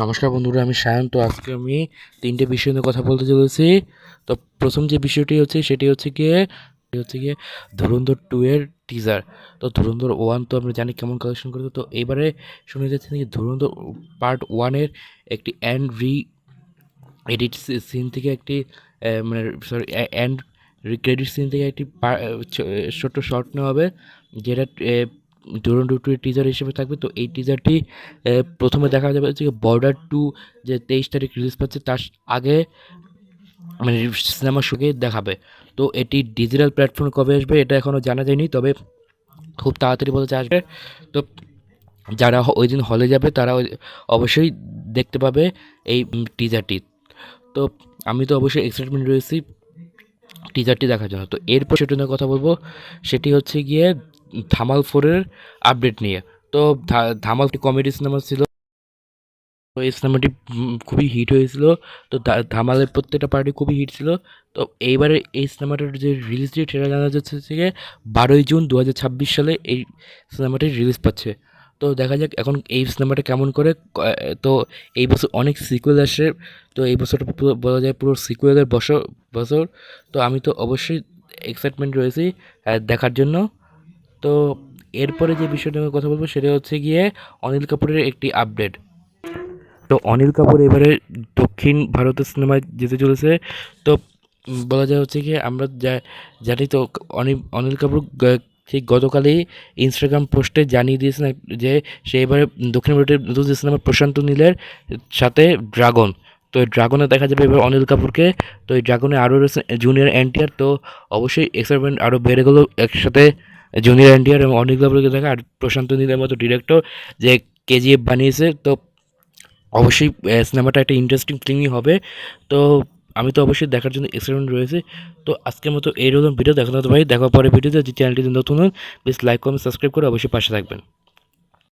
নমস্কার বন্ধুরা, আমি সায়ন। তো আজকে আমি তিনটে বিষয় নিয়ে কথা বলতে চলেছি। তো প্রথম যে বিষয়টি হচ্ছে সেটি হচ্ছে গিয়ে ধুরন্ধর 2 এর টিজার। তো ধুরন্ধর 1 তো আমরা জানি কেমন কালেকশন করেছে। তো এবারে শোনা যাচ্ছে নাকি ধুরন্ধর পার্ট 1 এর একটি এডিট সিন থেকে একটি মানে সরি অ্যান্ড ক্রেডিট সিন থেকে একটি ছোট্ট শর্ট নেওয়া হবে, যেটা ধুরন্ধর 2 এর টিজার হিসেবে থাকবে। তো এই টিজারটি প্রথমে দেখা যাবে হচ্ছে বর্ডার 2 যে 23 তারিখ রিলিজ পাচ্ছে তার আগে, মানে সিনেমা শোকে দেখাবে। তো এটি ডিজিটাল প্ল্যাটফর্মে কবে আসবে এটা এখনও জানা যায়নি, তবে খুব তাড়াতাড়ি বলতে আসবে। তো যারা ওই দিন হলে যাবে তারা অবশ্যই দেখতে পাবে এই টিজারটি। তো আমি তো অবশ্যই এক্সাইটমেন্ট রয়েছি টিজারটি দেখার জন্য। তো এরপর সেটা নিয়ে কথা বলবো, সেটি হচ্ছে গিয়ে ধামাল 4-এর আপডেট নিয়ে। তো ধামাল কমেডি সিনেমা ছিল। তো এই সিনেমাটি খুবই হিট হয়েছিল। তো ধামালের প্রত্যেকটা পার্টি খুবই হিট ছিল। তো এইবারে এই সিনেমাটার যে রিলিজ ডেট সেটা জানা যাচ্ছে থেকে 12ই জুন 2026 সালে এই সিনেমাটি রিলিজ পাচ্ছে। তো দেখা যাক এখন এই সিনেমাটা কেমন করে। তো এই বছর অনেক সিকুয়েল আসে। তো এই বছরটা পুরো বলা যায় পুরো সিকুয়েলের বছর। তো আমি তো অবশ্যই এক্সাইটমেন্ট রয়েছি দেখার জন্য। তো এরপরে যে বিষয়টা নিয়ে কথা বলবো সেটা হচ্ছে গিয়ে অনিল কাপুরের একটি আপডেট। তো অনিল কাপুর এবারে দক্ষিণ ভারতের সিনেমায় যেতে চলেছে। তো বলা যায় হচ্ছে কি আমরা জানি তো অনিল কাপুর ঠিক গতকালই ইনস্টাগ্রাম পোস্টে জানিয়ে দিয়েছেন যে সে এবারে দক্ষিণ ভারতের নতুন যে সিনেমা প্রশান্ত নীলের সাথে ড্রাগন। তো এই ড্রাগনে দেখা যাবে এবার অনিল কাপুরকে। তো এই ড্রাগনে আরও রয়েছে জুনিয়র এনটিআর। তো অবশ্যই এক্সাইটমেন্ট আরও বেড়ে গেলো একসাথে জুনিয়র এনটিআর এবং অনিল কাপুরকে দেখা, আর প্রশান্ত নীলের মতো ডিরেক্টর যে কেজিএফ বানিয়েছে। তো অবশ্যই সিনেমাটা একটা ইন্টারেস্টিং ফিল্মই হবে। তো আমি তো অবশ্যই দেখার জন্য এক্সাইটমেন্ট রয়েছে। তো আজকের মতো এই রকম ভিডিও দেখানো হতো ভাই, দেখা পরে ভিডিওতে। যে চ্যানেলটি নতুন হন প্লিজ লাইক কমেন্ট সাবস্ক্রাইব করে অবশ্যই পাশে থাকবেন।